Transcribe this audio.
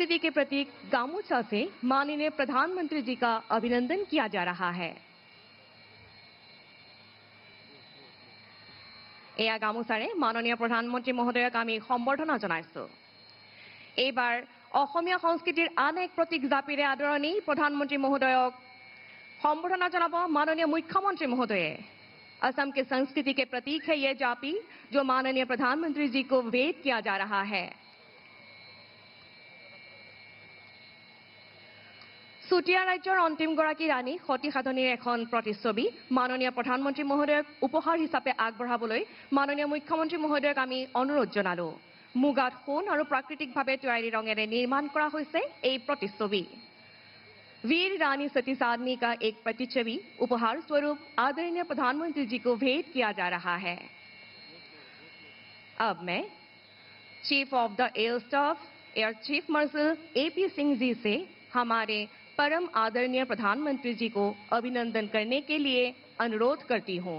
संस्कृति के प्रतीक गामोछा से माननीय प्रधानमंत्री जी का अभिनंदन किया जा रहा है। এয়া গামোচাৰে মাননীয় প্ৰধানমন্ত্ৰী মহোদয়ক আমি সম্বৰ্ধনা জনাইছো। এইবাৰ অসমীয়া সংস্কৃতিৰ আন এক প্ৰতীক জাপিৰে আদৰণি প্ৰধানমন্ত্ৰী মহোদয়ক সম্বৰ্ধনা জনাব माननीय मुख्यमंत्री महोदय। असम के संस्कृति के प्रतीक है ये जापी जो माननीय प्रधानमंत्री जी को भेंट किया जा रहा है। চুতীয়া ৰাজ্যৰ অন্তিমগৰাকী ৰাণী সতী সাধনীৰ এখন প্ৰতিচ্ছবি মাননীয় প্ৰধানমন্ত্ৰী মহোদয়ক উপহাৰ হিচাপে আগবঢ়াবলৈ মাননীয় মুখ্যমন্ত্ৰী মহোদয়ক আমি অনুৰোধ জনালো। মুগাত সোণ আৰু প্ৰাকৃতিকভাৱে তৈয়াৰী ৰঙেৰে নিৰ্মাণ কৰা হৈছে এই প্ৰতিচ্ছবি। वीर रानी सती साधनी का एक प्रतिच्छवि उपहार स्वरूप आदरणीय प्रधानमंत्री जी को भेंट किया जा रहा है। अब मैं chief of the air staff air chief marshal AP Singh ji से हमारे परम आदरणीय प्रधानमंत्री जी को अभिनंदन करने के लिए अनुरोध करती हूँ।